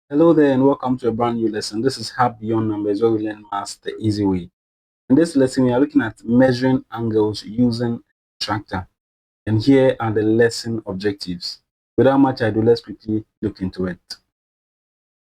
Hello there and welcome to a brand new lesson. This is Hub Beyond Numbers, where we learn maths the easy way. In this lesson, we are looking at measuring angles using a protractor. And here are the lesson objectives. Without much ado, let's quickly look into it.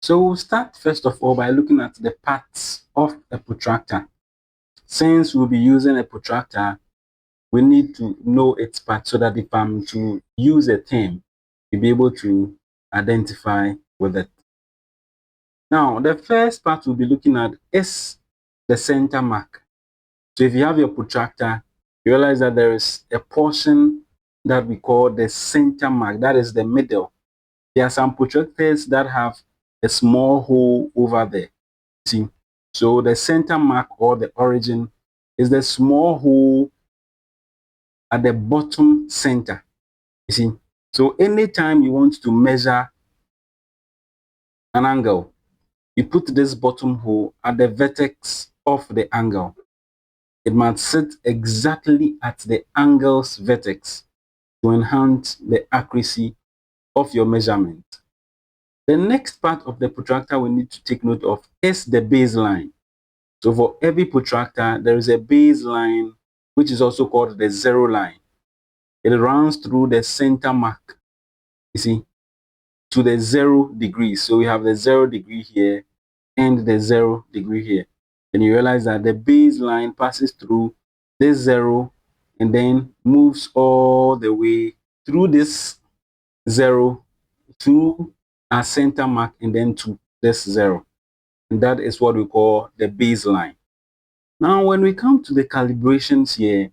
So we'll start first of all by looking at the parts of a protractor. Since we'll be using a protractor, we need to know its parts so that if I'm to use a term, you'll be able to identify with it. Now, the first part we'll be looking at is the center mark. So if you have your protractor, you realize that there is a portion that we call the center mark. That is the middle. There are some protractors that have a small hole over there. See? So the center mark or the origin is the small hole at the bottom center. You see? So anytime you want to measure an angle, you put this bottom hole at the vertex of the angle. It must sit exactly at the angle's vertex to enhance the accuracy of your measurement. The next part of the protractor we need to take note of is the baseline. So for every protractor, there is a baseline, which is also called the zero line. It runs through the center mark, you see, to the 0 degrees. So we have the 0 degree here and the 0 degree here. And you realize that the baseline passes through this 0 and then moves all the way through this 0 to a center mark and then to this 0. And that is what we call the baseline. Now, when we come to the calibrations here,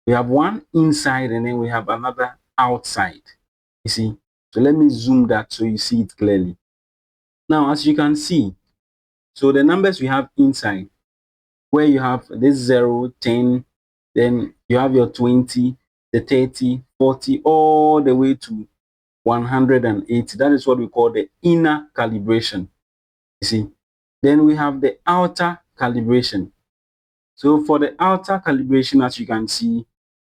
we have one inside and then we have another outside. You see? So let me zoom that so you see it clearly. Now, as you can see, so the numbers we have inside, where you have this 0, 10, then you have your 20, the 30, 40, all the way to 180. That is what we call the inner calibration. You see, then we have the outer calibration. So for the outer calibration, as you can see,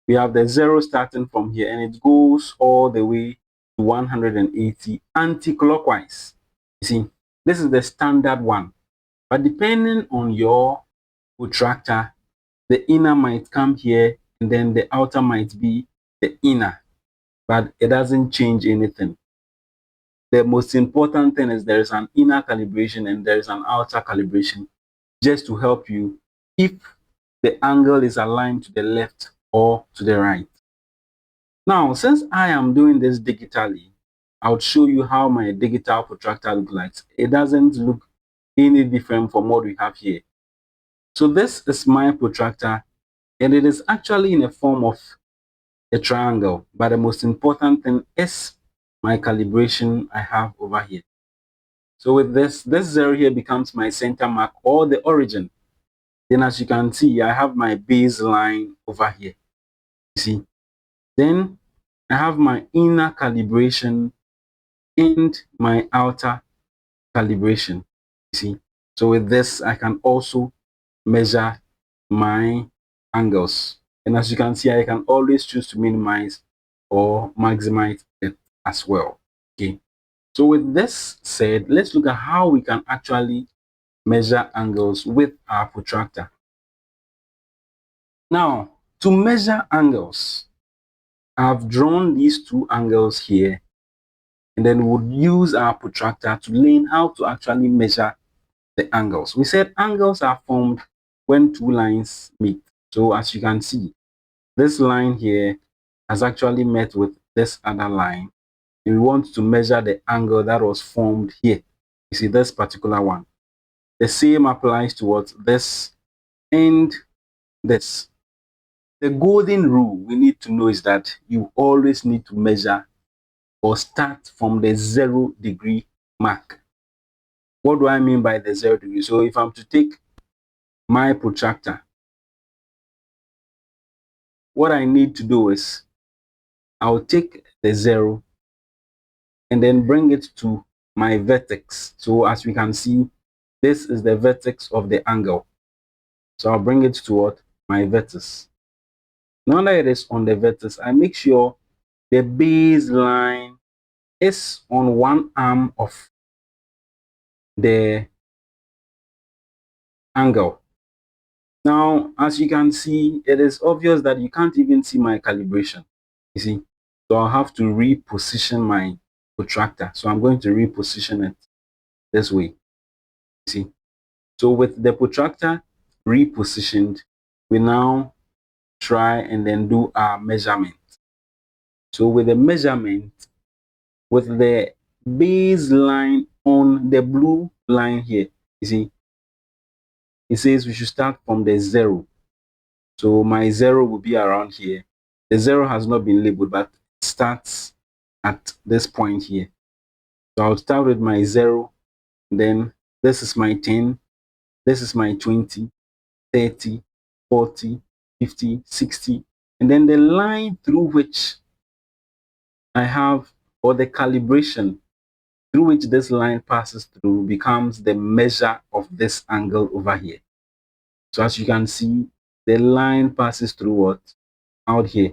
we have the 0 starting from here and it goes all the way to 180 anti-clockwise. You see, this is the standard one. But depending on your protractor, the inner might come here and then the outer might be the inner, but it doesn't change anything. The most important thing is there is an inner calibration and there is an outer calibration, just to help you if the angle is aligned to the left or to the right. Now, since I am doing this digitally, I'll show you how my digital protractor looks like. It doesn't look any different from what we have here. So this is my protractor and it is actually in the form of a triangle, but the most important thing is my calibration I have over here. So with this 0 here becomes my center mark or the origin. Then as you can see, I have my baseline over here. You see, then I have my inner calibration and my outer calibration. You see, so with this I can also measure my angles, and as you can see, I can always choose to minimize or maximize it as well. Okay, so with this said, let's look at how we can actually measure angles with our protractor. Now, to measure angles, I've drawn these two angles here, and then we'll use our protractor to learn how to actually measure the angles. We said angles are formed when two lines meet. So as you can see, this line here has actually met with this other line, and we want to measure the angle that was formed here. You see this particular one. The same applies towards this and this. The golden rule we need to know is that you always need to measure or start from the 0 degree mark. What do I mean by the 0 degree? So if I'm to take my protractor, what I need to do is I'll take the 0 and then bring it to my vertex. So as we can see, this is the vertex of the angle. So I'll bring it to what? My vertex. Now that it is on the vertex, I make sure the baseline is on one arm of the angle. Now, as you can see, it is obvious that you can't even see my calibration. You see, so I'll have to reposition my protractor. So I'm going to reposition it this way. You see, so with the protractor repositioned, we now try and then do our measurement. So with the measurement, with the baseline on the blue line here, you see, it says we should start from the 0. So my 0 will be around here. The 0 has not been labeled, but it starts at this point here. So I'll start with my 0, then this is my 10, this is my 20, 30, 40, 50, 60, and then the line through which I have, or the calibration through which this line passes through, becomes the measure of this angle over here. So as you can see, the line passes through what? Out here,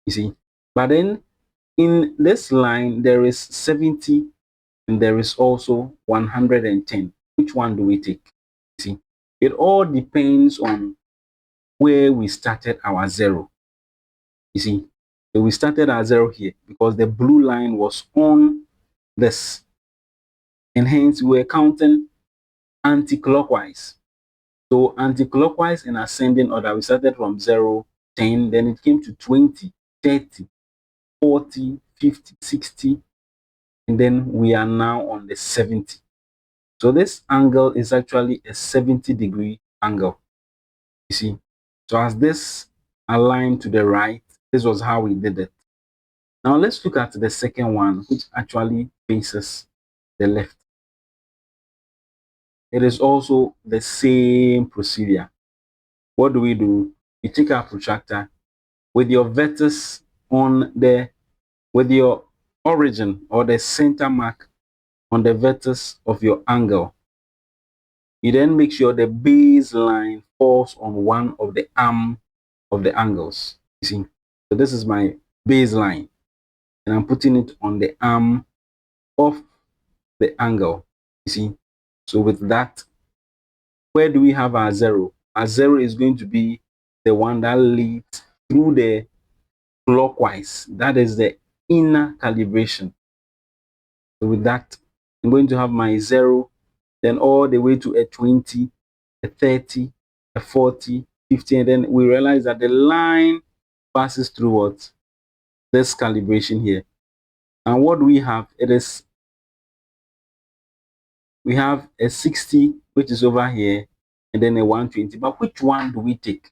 you see. But then in this line, there is 70 and there is also 110. Which one do we take? You see, it all depends on where we started our 0. You see, so we started our 0 here because the blue line was on this, and hence we were counting anti-clockwise. So anti-clockwise in ascending order, we started from 0, 10, then it came to 20, 30, 40, 50, 60, and then we are now on the 70. So this angle is actually a 70-degree angle, you see. So as this aligned to the right, this was how we did it. Now let's look at the second one, which actually faces the left. It is also the same procedure. What do? You take our protractor with your vertex on the, with your origin or the center mark on the vertex of your angle. You then make sure the baseline falls on one of the arm of the angles. You see, so this is my baseline, and I'm putting it on the arm of the angle. You see, so with that, where do we have our 0? Our 0 is going to be the one that leads through the clockwise. That is the inner calibration. So with that, I'm going to have my 0, then all the way to a 20, a 30, a 40, 50, and then we realize that the line passes through what? This calibration here. And what do we have? We have a 60, which is over here, and then a 120. But which one do we take?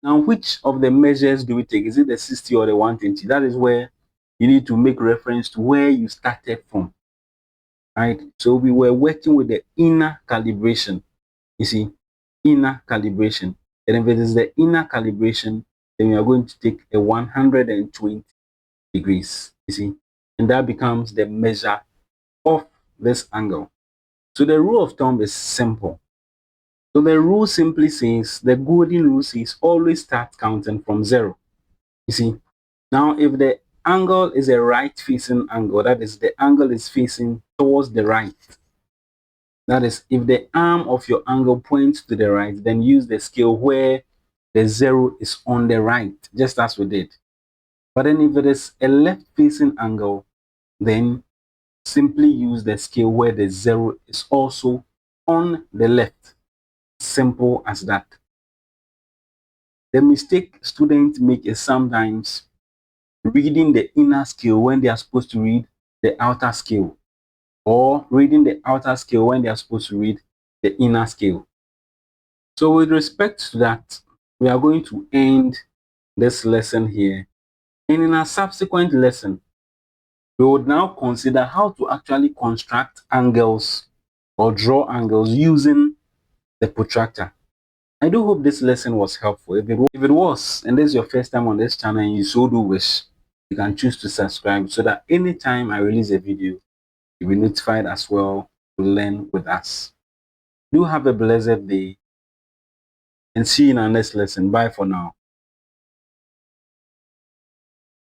Now, which of the measures do we take? Is it the 60 or the 120? That is where you need to make reference to where you started from, right? So we were working with the inner calibration. You see, inner calibration. And if it is the inner calibration, then we are going to take a 120 degrees, you see, and that becomes the measure of this angle. So the rule of thumb is simple. So the rule simply says, the golden rule says, always start counting from 0. You see, now if the angle is a right facing angle, that is, the angle is facing towards the right. That is, if the arm of your angle points to the right, then use the scale where the 0 is on the right, just as we did. But then if it is a left facing angle, then simply use the scale where the 0 is also on the left. Simple as that. The mistake students make is sometimes reading the inner scale when they are supposed to read the outer scale, or reading the outer scale when they are supposed to read the inner scale. So with respect to that, we are going to end this lesson here. And in a subsequent lesson, we would now consider how to actually construct angles or draw angles using the protractor. I do hope this lesson was helpful. If it was, and this is your first time on this channel and you so do wish, you can choose to subscribe so that anytime I release a video, you'll be notified as well to learn with us. Do have a blessed day and see you in our next lesson. Bye for now.